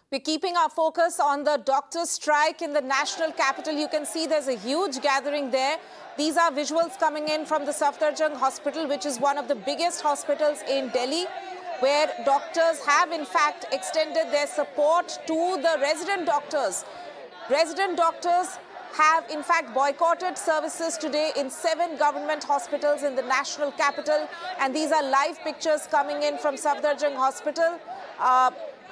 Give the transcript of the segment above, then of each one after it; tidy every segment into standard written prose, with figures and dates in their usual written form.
We're keeping our focus on the doctors' strike in the national capital. You can see there's a huge gathering there. These are visuals coming in from the Safdarjung Hospital, which is one of the biggest hospitals in Delhi, where doctors have in fact extended their support to the resident doctors. Resident doctors have in fact boycotted services today in 7 government hospitals in the national capital. And these are live pictures coming in from Safdarjung Hospital.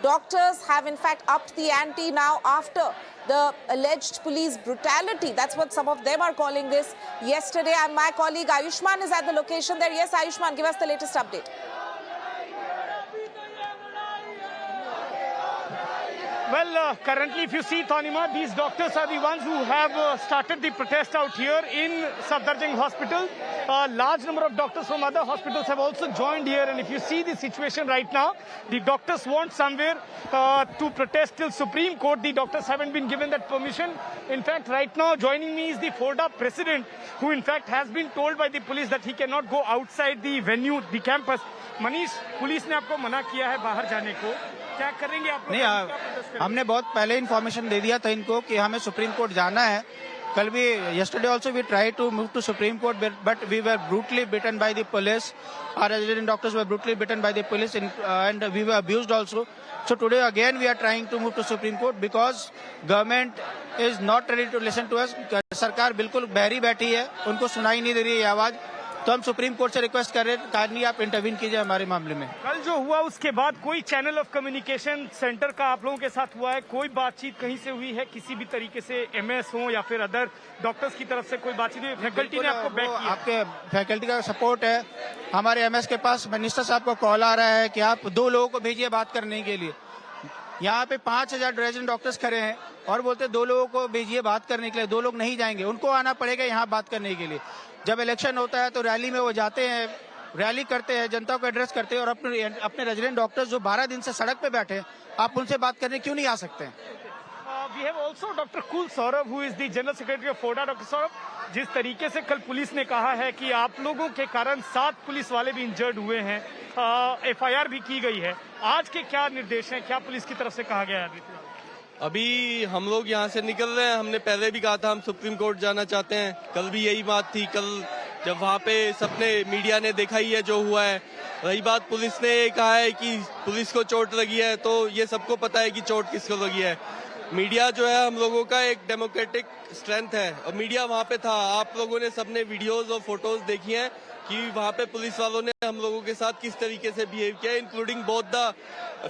Doctors have in fact upped the ante now after the alleged police brutality. That's what some of them are calling this. Yesterday, and my colleague Ayushman is at the location there. Yes, Ayushman, give us the latest update. Well, currently, if you see, Tanima, these doctors are the ones who have started the protest out here in Safdarjung Hospital. A large number of doctors from other hospitals have also joined here. And if you see the situation right now, the doctors want somewhere to protest till Supreme Court. The doctors haven't been given that permission. In fact, right now, joining me is the FORDA president, who in fact has been told by the police that he cannot go outside the venue, the campus. Manish, police ने आपको मना किया है बाहर जाने को. क्या करेंगे आप लोग? नहीं, हमने बहुत पहले इन्फॉर्मेशन दे दिया था इनको कि हमें सुप्रीम कोर्ट जाना है. कल भी yesterday also we tried to move to Supreme Court, but we were brutally beaten by the police. Our resident doctors were brutally beaten by the police, and we were abused also. So today again we are trying to move to Supreme Court because government is not ready to listen to us. सरकार बिल्कुल बहरी बैठी है, उनको सुनाई नहीं दे रही है आवाज. तो हम सुप्रीम कोर्ट से रिक्वेस्ट कर रहे हैं, कानूनी आप इंटरवीन कीजिए हमारे मामले में. कल जो हुआ उसके बाद कोई चैनल ऑफ कम्युनिकेशन सेंटर का आप लोगों के साथ हुआ है? कोई बातचीत कहीं से हुई है किसी भी तरीके से, एमएस हो या फिर अदर डॉक्टर्स की तरफ से कोई बातचीत हुई? फैकल्टी ने आपको बैक किया? आपके फैकल्टी का सपोर्ट है. हमारे एमएस के पास मिनिस्टर साहब को कॉल आ रहा है कि आप 2 लोगों को भेजिए बात करने के लिए. यहाँ पे 5000 रेजिडेंट डॉक्टर्स खड़े हैं और बोलते 2 लोगों को भेजिए बात करने के लिए. 2 लोग नहीं जाएंगे, उनको आना पड़ेगा यहाँ बात करने के लिए. जब इलेक्शन होता है तो रैली में वो जाते हैं, रैली करते हैं, जनता को एड्रेस करते हैं, और अपने रेजिडेंट डॉक्टर्स जो 12 दिन से सड़क पे बैठे हैं, आप उनसे बात करने क्यों नहीं आ सकते हैं? We have also Dr. Kul Saurabh, who is the General Secretary of FORDA. Dr. Saurabh, जिस तरीके से कल पुलिस ने कहा है कि आप लोगों के कारण 7 पुलिस वाले भी इंजर्ड हुए हैं, FIR भी की गई है, आज के क्या निर्देश हैं, क्या पुलिस की तरफ से कहा गया है? अभी हम लोग यहाँ से निकल रहे हैं. हमने पहले भी कहा था हम सुप्रीम कोर्ट जाना चाहते हैं. कल भी यही बात थी. कल जब वहाँ पे सबने मीडिया ने देखा ही है जो हुआ है. रही बात, पुलिस ने कहा है कि पुलिस को चोट लगी है, तो ये सबको पता है कि चोट किसको लगी है. मीडिया जो है हम लोगों का एक डेमोक्रेटिक स्ट्रेंथ है, और मीडिया वहाँ पे था. आप लोगों ने सबने वीडियोज और फोटोज देखी हैं कि वहाँ पे पुलिस वालों ने हम लोगों के साथ किस तरीके से बिहेव किया, including both the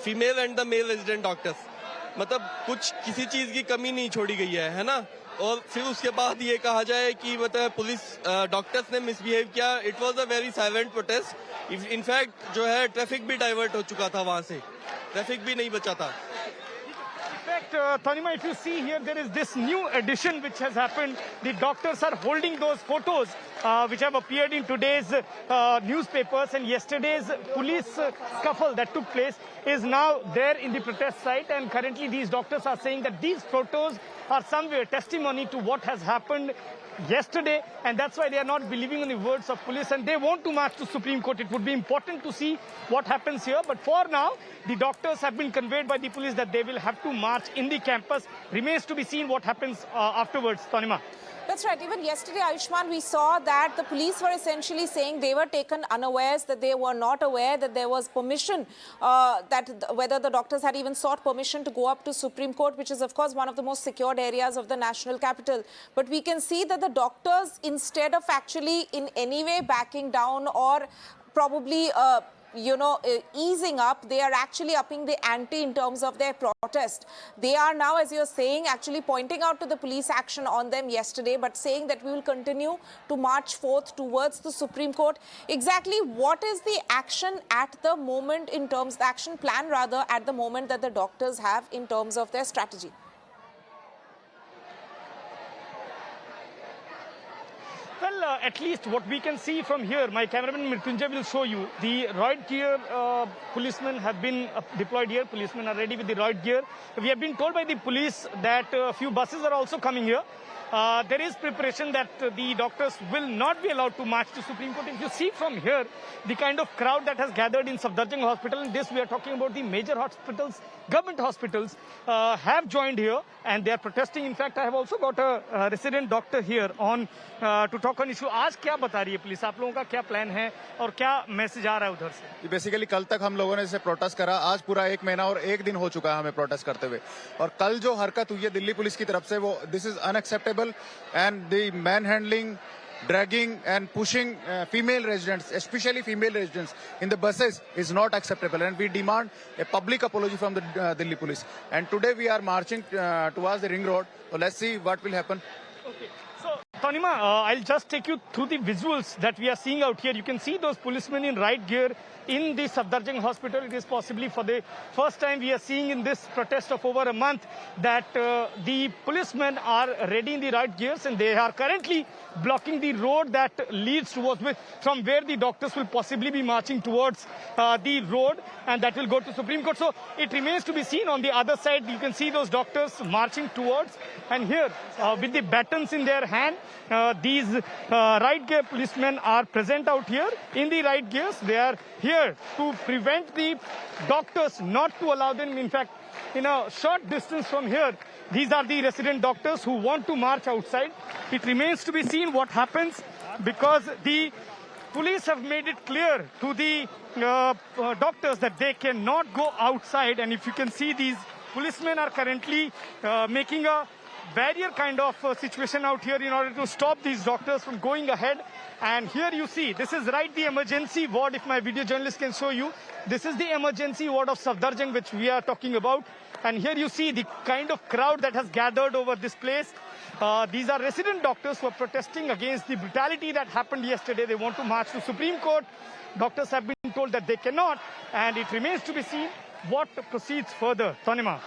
female and the male resident doctors. मतलब कुछ किसी चीज की कमी नहीं छोड़ी गई है ना. और फिर उसके बाद ये कहा जाए कि मतलब पुलिस डॉक्टर्स ने मिसबिहेव किया. It was a very silent protest. In fact जो है ट्रैफिक भी डाइवर्ट हो चुका था, वहां से ट्रैफिक भी नहीं बचा था. In fact, Tanima, if you see here, there is this new addition which has happened. The doctors are holding those photos which have appeared in today's newspapers, and yesterday's police scuffle that took place is now there in the protest site. And currently these doctors are saying that these photos are somewhere testimony to what has happened yesterday, and that's why they are not believing in the words of police, and they want to march to Supreme Court. It would be important to see what happens here, but for now the doctors have been conveyed by the police that they will have to march in the campus. Remains to be seen what happens afterwards. Tanima. That's right. Even yesterday, Ayushman, we saw that the police were essentially saying they were taken unawares, that they were not aware that there was permission, whether the doctors had even sought permission to go up to Supreme Court, which is, of course, one of the most secured areas of the national capital. But we can see that the doctors, instead of actually in any way backing down or probably easing up, they are actually upping the ante in terms of their protest. They are now, as you're saying, actually pointing out to the police action on them yesterday, but saying that we will continue to march forth towards the Supreme Court. Exactly what is the action at the moment in terms, the action plan rather, at the moment that the doctors have in terms of their strategy? Well, Well, at least what we can see from here, my cameraman Mrityunjay will show you. The riot gear policemen have been deployed here. Policemen are ready with the riot gear. We have been told by the police that a few buses are also coming here. There is preparation that the doctors will not be allowed to march to Supreme Court. If you see from here, the kind of crowd that has gathered in Safdarjung Hospital, and this we are talking about the major hospitals, government hospitals, have joined here and they are protesting. In fact, I have also got a resident doctor here on to talk on issue. आज क्या बता रही है police? आप लोगों का क्या plan है और क्या मैसेज आ रहा है उधर से? बेसिकली कल तक हम लोगों ने इसे प्रोटेस्ट करा, आज पूरा 1 महीना और 1 दिन हो चुका है हमें प्रोटेस्ट करते हुए, और कल जो हरकत हुई है दिल्ली पुलिस की तरफ से वो this is unacceptable and the man handling, dragging and pushing female residents, especially female residents in the buses is not acceptable, and we demand a public apology from the Delhi police. And today we are marching towards the ring road, so let's see what will happen. Okay. So, Tanima, I'll just take you through the visuals that we are seeing out here. You can see those policemen in riot gear in the Safdarjung Hospital. It is possibly for the first time we are seeing in this protest of over a month that the policemen are ready in the riot gears and they are currently blocking the road that leads towards from where the doctors will possibly be marching towards the road, and that will go to Supreme Court. So it remains to be seen. On the other side, you can see those doctors marching towards, and here with the batons in their hand, these riot gear policemen are present out here in the riot gears. They are here to prevent the doctors, not to allow them. In fact, in a short distance from here, these are the resident doctors who want to march outside. It remains to be seen what happens, because the police have made it clear to the doctors that they cannot go outside. And if you can see, these policemen are currently making a barrier kind of situation out here in order to stop these doctors from going ahead. And here you see, this is right the emergency ward. If my video journalist can show you, this is the emergency ward of Safdarjung, which we are talking about. And here you see the kind of crowd that has gathered over this place. These are resident doctors who are protesting against the brutality that happened yesterday. They want to march to Supreme Court. Doctors have been told that they cannot, and it remains to be seen what proceeds further. Tanima.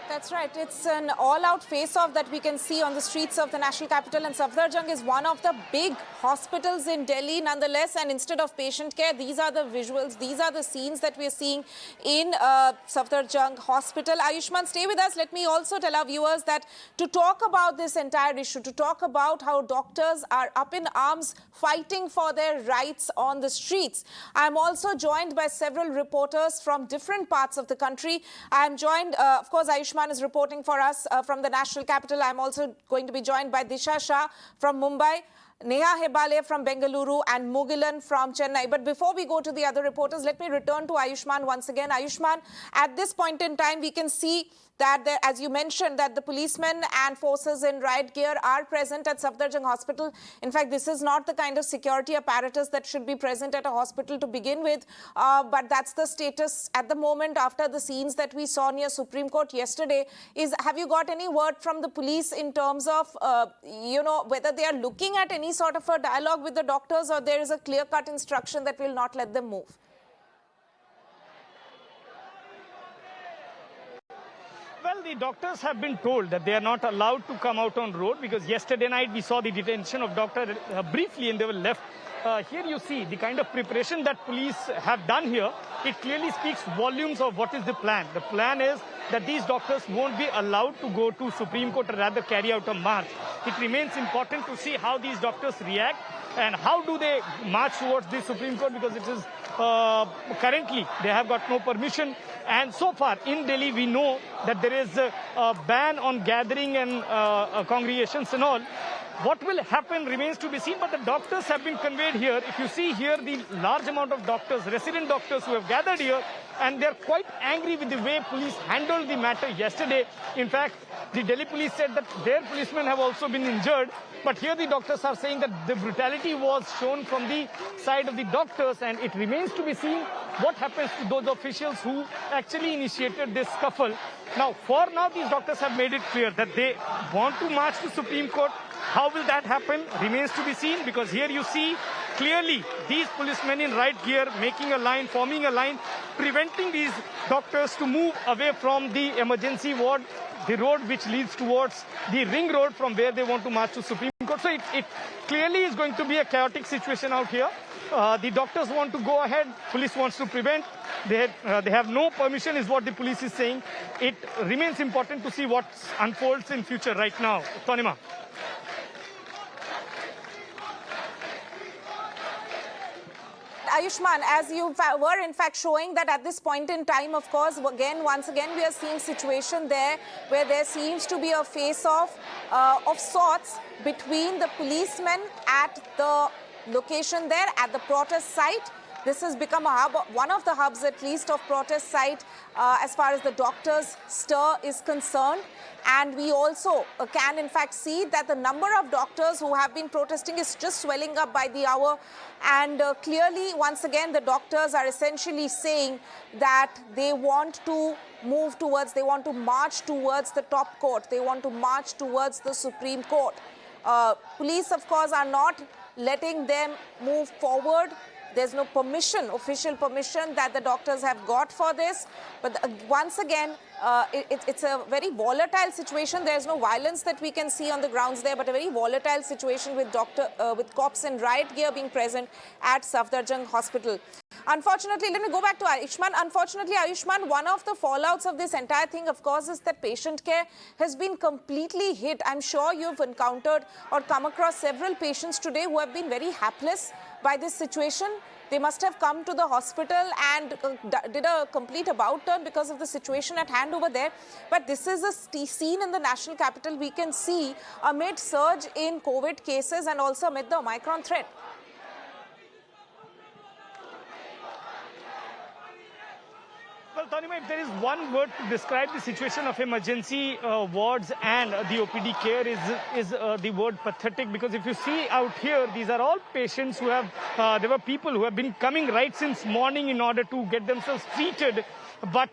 That's right. It's an all-out face-off that we can see on the streets of the national capital, and Safdarjung is one of the big hospitals in Delhi nonetheless. And instead of patient care, these are the visuals, these are the scenes that we are seeing in Safdarjung Hospital. Ayushman, stay with us. Let me also tell our viewers that to talk about this entire issue, to talk about how doctors are up in arms fighting for their rights on the streets, I'm also joined by several reporters from different parts of the country. I'm joined, of course, Ayushman is reporting for us from the national capital. I'm also going to be joined by Disha Shah from Mumbai, Neha Hebale from Bengaluru, and Mugilan from Chennai. But before we go to the other reporters, let me return to Ayushman once again. Ayushman, at this point in time, we can see that, as you mentioned, that the policemen and forces in riot gear are present at Safdarjung Hospital. In fact, this is not the kind of security apparatus that should be present at a hospital to begin with. But that's the status at the moment after the scenes that we saw near Supreme Court yesterday. Have you got any word from the police in terms of, whether they are looking at any sort of a dialogue with the doctors, or there is a clear-cut instruction that will not let them move? Well, the doctors have been told that they are not allowed to come out on road, because yesterday night we saw the detention of doctor briefly and they were left. Here you see the kind of preparation that police have done here. It clearly speaks volumes of what is the plan. The plan is that these doctors won't be allowed to go to Supreme Court or rather carry out a march. It remains important to see how these doctors react and how do they march towards the Supreme Court, because it is currently they have got no permission. And so far in Delhi we know that there is a ban on gathering and congregations and all. What will happen remains to be seen, but the doctors have been conveyed here. If you see here the large amount of doctors, resident doctors who have gathered here, and they're quite angry with the way police handled the matter yesterday. In fact, the Delhi police said that their policemen have also been injured, but here the doctors are saying that the brutality was shown from the side of the doctors, and it remains to be seen what happens to those officials who actually initiated this scuffle. Now, for now, these doctors have made it clear that they want to march to Supreme Court. How will that happen remains to be seen, because here you see clearly these policemen in riot gear making a line, forming a line, preventing these doctors to move away from the emergency ward, the road which leads towards the ring road from where they want to march to Supreme Court. So it clearly is going to be a chaotic situation out here. The doctors want to go ahead. Police wants to prevent. They have no permission is what the police is saying. It remains important to see what unfolds in future right now. Tanima. Ayushman, as you were in fact showing that at this point in time, of course, once again, we are seeing situation there where there seems to be a face-off of sorts between the policemen at the location there at the protest site. This has become a hub, one of the hubs at least of protest site as far as the doctors' stir is concerned. And we also can in fact see that the number of doctors who have been protesting is just swelling up by the hour. And clearly, once again, the doctors are essentially saying that they want to move towards, they want to march towards the top court. They want to march towards the Supreme Court. Police, of course, are not letting them move forward. There's no permission, official permission that the doctors have got for this. But once again, it's a very volatile situation. There's no violence that we can see on the grounds there, but a very volatile situation with cops in riot gear being present at Safdarjung Hospital. Unfortunately, let me go back to Ayushman. Unfortunately, Ayushman, one of the fallouts of this entire thing, of course, is that patient care has been completely hit. I'm sure you've encountered or come across several patients today who have been very hapless by this situation. They must have come to the hospital and did a complete about turn because of the situation at hand over there. But this is a scene in the national capital we can see amid surge in COVID cases and also amid the Omicron threat. Well, Tanima, if there is one word to describe the situation of emergency wards and the OPD care is the word pathetic, because if you see out here, these are all patients who have, there were people who have been coming right since morning in order to get themselves treated. But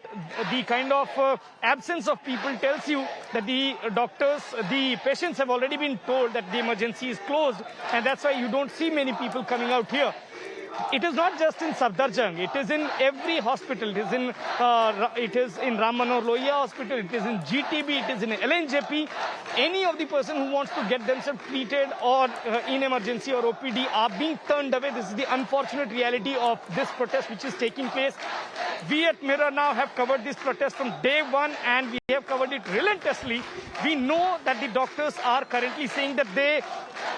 the kind of absence of people tells you that the doctors, the patients have already been told that the emergency is closed, and that's why you don't see many people coming out here. It is not just in Safdarjung. It is in every hospital. It is in Ram Manohar Lohia Hospital. It is in GTB. It is in LNJP. Any of the person who wants to get themselves treated or in emergency or OPD are being turned away. This is the unfortunate reality of this protest which is taking place. We at Mirror now have covered this protest from day one, and we have covered it relentlessly. We know that the doctors are currently saying that they,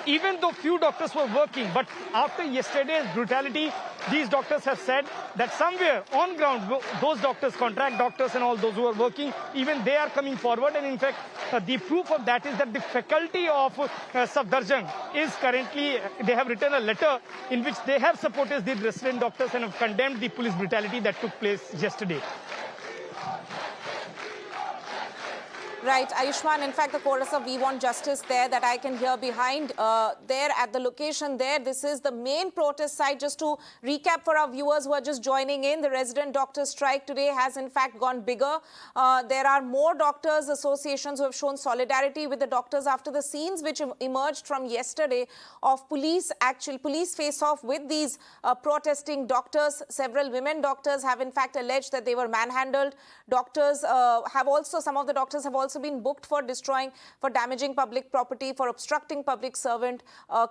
even though few doctors were working, but after yesterday's brutality, these doctors have said that somewhere on ground, those doctors, contract doctors and all those who are working, even they are coming forward. And in fact, the proof of that is that the faculty of Safdarjung is currently, they have written a letter in which they have supported the resident doctors and have condemned the police brutality that took place yesterday. Right, Ayushman, in fact, the chorus of "We Want Justice" there that I can hear behind there at the location there. This is the main protest site. Just to recap for our viewers who are just joining in, the resident doctors strike today has in fact gone bigger. There are more doctors associations who have shown solidarity with the doctors after the scenes which emerged from yesterday of police face-off with these protesting doctors. Several women doctors have in fact alleged that they were manhandled. Doctors some of the doctors have also been booked for damaging public property, for obstructing public servant.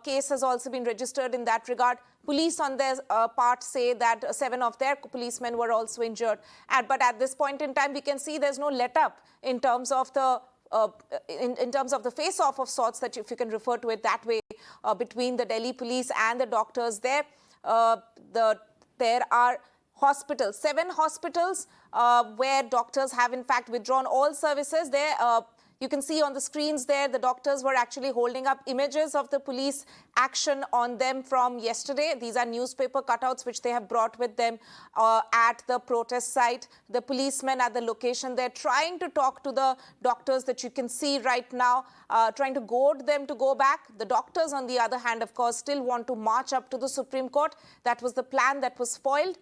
Case has also been registered in that regard. Police on their part say that 7 of their policemen were also injured. But at this point in time, we can see there's no let-up in terms of the in terms of the face-off of sorts, that if you can refer to it that way, between the Delhi police and the doctors there. There are hospitals, 7 hospitals where doctors have in fact withdrawn all services. There, you can see on the screens there, the doctors were actually holding up images of the police action on them from yesterday. These are newspaper cutouts which they have brought with them at the protest site. The policemen at the location, they're trying to talk to the doctors that you can see right now, trying to goad them to go back. The doctors, on the other hand, of course, still want to march up to the Supreme Court. That was the plan that was foiled,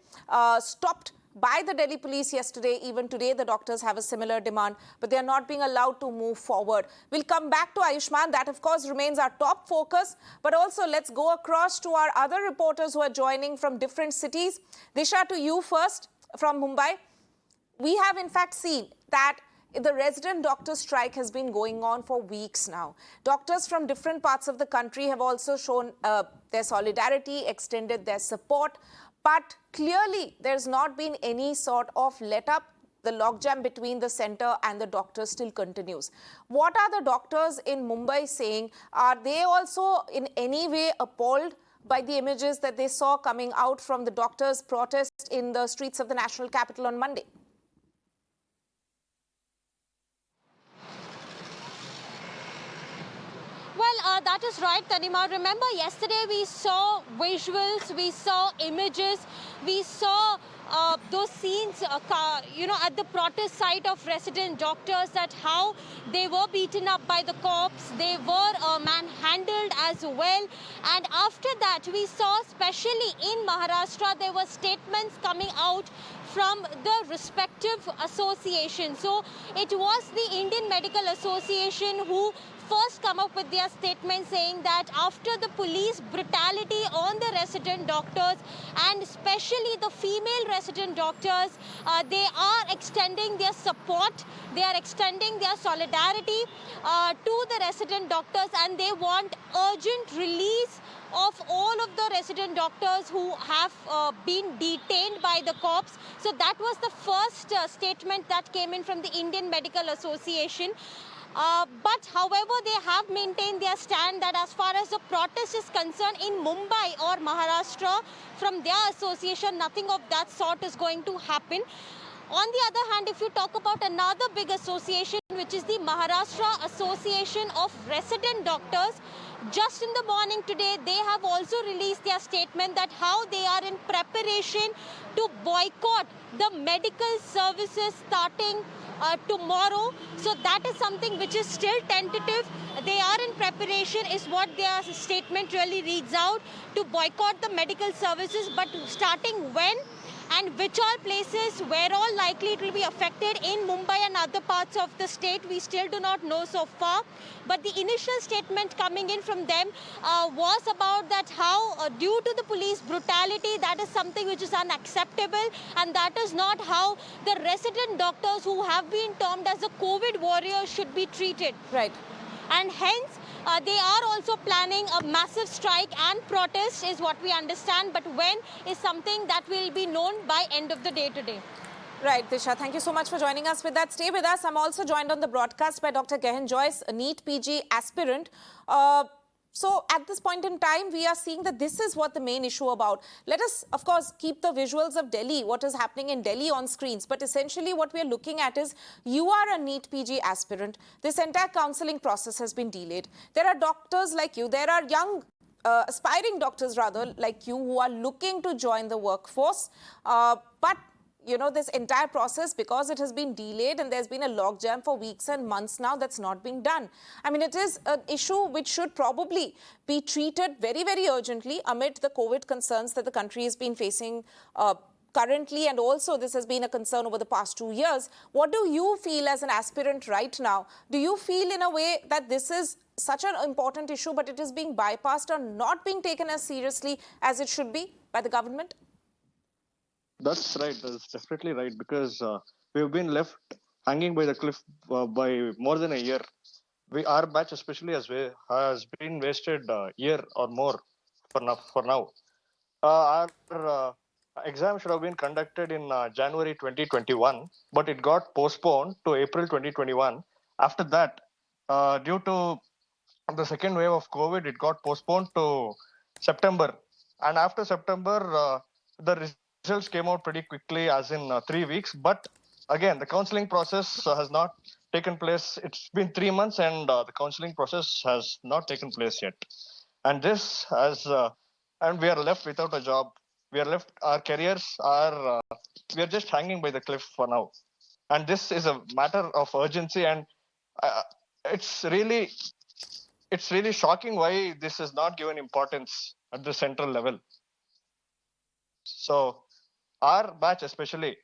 stopped by the Delhi police yesterday. Even today, the doctors have a similar demand, but they are not being allowed to move forward. We'll come back to Ayushman. That, of course, remains our top focus. But also, let's go across to our other reporters who are joining from different cities. Disha, to you first from Mumbai. We have, in fact, seen that The resident doctor strike has been going on for weeks now. Doctors from different parts of the country have also shown their solidarity, extended their support, but clearly there's not been any sort of let-up. The logjam between the centre and the doctors still continues. What are the doctors in Mumbai saying? Are they also in any way appalled by the images that they saw coming out from the doctors' protest in the streets of the national capital on Monday? Well, that is right, Tanima. Remember, yesterday we saw visuals, we saw images, we saw those scenes, at the protest site of resident doctors, that how they were beaten up by the cops, they were manhandled as well. And after that, we saw, especially in Maharashtra, there were statements coming out from the respective associations. So it was the Indian Medical Association who first come up with their statement saying that after the police brutality on the resident doctors, and especially the female resident doctors, they are extending their support, they are extending their solidarity to the resident doctors, and they want urgent release of all of the resident doctors who have been detained by the cops. So that was the first statement that came in from the Indian Medical Association. But however, they have maintained their stand that as far as the protest is concerned in Mumbai or Maharashtra, from their association, nothing of that sort is going to happen. On the other hand, if you talk about another big association, which is the Maharashtra Association of Resident Doctors, just in the morning today, they have also released their statement that how they are in preparation to boycott the medical services starting tomorrow. So that is something which is still tentative. They are in preparation is what their statement really reads out, to boycott the medical services, but starting when and which all places, where all likely it will be affected in Mumbai and other parts of the state, we still do not know so far. But the initial statement coming in from them was about that how due to the police brutality, that is something which is unacceptable, and that is not how the resident doctors who have been termed as the COVID warriors should be treated. Right. And hence, they are also planning a massive strike and protest is what we understand. But when is something that will be known by end of the day today. Right, Disha, thank you so much for joining us with that. Stay with us. I'm also joined on the broadcast by Dr. Gehan Joyce, a NEET PG aspirant. So at this point in time, we are seeing that this is what the main issue about. Let us, of course, keep the visuals of Delhi, what is happening in Delhi on screens. But essentially what we are looking at is you are a NEET PG aspirant. This entire counselling process has been delayed. There are doctors like you. There are young aspiring doctors, rather, like you who are looking to join the workforce. But you know, this entire process, because it has been delayed and there's been a logjam for weeks and months now, that's not being done. I mean, it is an issue which should probably be treated very, very urgently amid the COVID concerns that the country has been facing currently, and also this has been a concern over the past 2 years. What do you feel as an aspirant right now? Do you feel in a way that this is such an important issue, but it is being bypassed or not being taken as seriously as it should be by the government? That's right. That's definitely right, because we've been left hanging by the cliff by more than a year. Our batch, especially, has been wasted a year or more for now. Our exam should have been conducted in January 2021, but it got postponed to April 2021. After that, due to the second wave of COVID, it got postponed to September. And after September, the results came out pretty quickly, as in 3 weeks. But again, the counseling process has not taken place. It's been 3 months, and the counseling process has not taken place yet. And this has, and we are left without a job. We are left, our careers are, we are just hanging by the cliff for now. And this is a matter of urgency, and it's really shocking why this is not given importance at the central level. So our batch especially,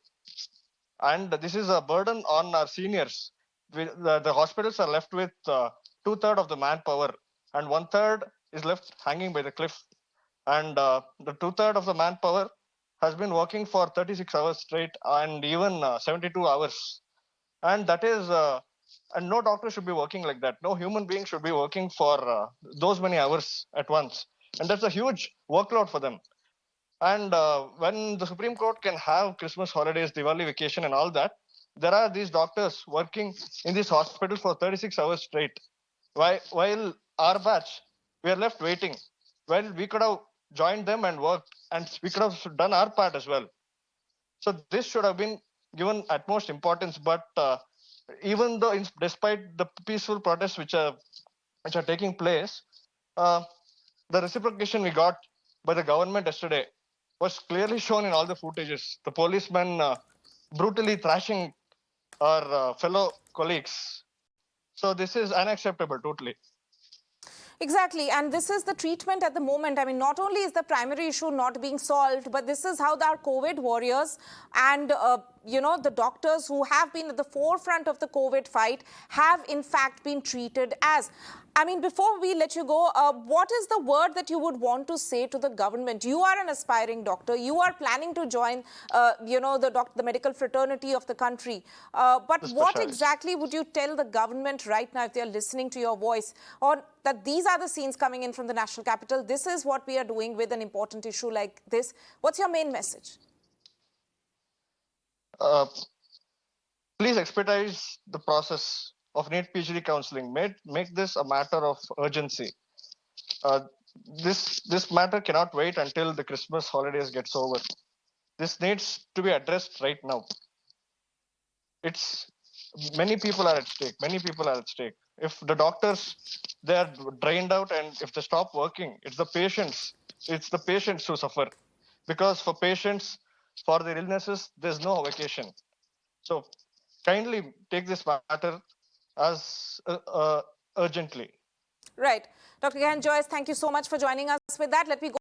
and this is a burden on our seniors. The hospitals are left with 2/3 of the manpower, and 1/3 is left hanging by the cliff. And the 2/3 of the manpower has been working for 36 hours straight, and even 72 hours. and that is and no doctor should be working like that. No human being should be working for those many hours at once, and that's a huge workload for them. And when the Supreme Court can have Christmas holidays, Diwali vacation, and all that, there are these doctors working in these hospitals for 36 hours straight. While our batch, we are left waiting. Well, we could have joined them and worked, and we could have done our part as well. So this should have been given utmost importance. But even though, despite the peaceful protests which are taking place, uh, the reciprocation we got by the government yesterday was clearly shown in all the footages. The policemen brutally thrashing our fellow colleagues. So this is unacceptable totally. Exactly, and this is the treatment at the moment. I mean, not only is the primary issue not being solved, but this is how our COVID warriors and, the doctors who have been at the forefront of the COVID fight have in fact been treated as. I mean, before we let you go, what is the word that you would want to say to the government? You are an aspiring doctor. You are planning to join, the medical fraternity of the country. But what exactly would you tell the government right now if they are listening to your voice? Or that these are the scenes coming in from the national capital. This is what we are doing with an important issue like this. What's your main message? Please expedite the process of NEET PG counseling. Make this a matter of urgency. This matter cannot wait until the Christmas holidays gets over. This needs to be addressed right now. It's many people are at stake. Many people are at stake. If the doctors, they are drained out, and if they stop working, it's the patients. It's the patients who suffer, because for patients, for their illnesses, there's no vacation. So kindly take this matter as urgently. Right. Dr. Gehan Joyce, thank you so much for joining us with that. Let me go.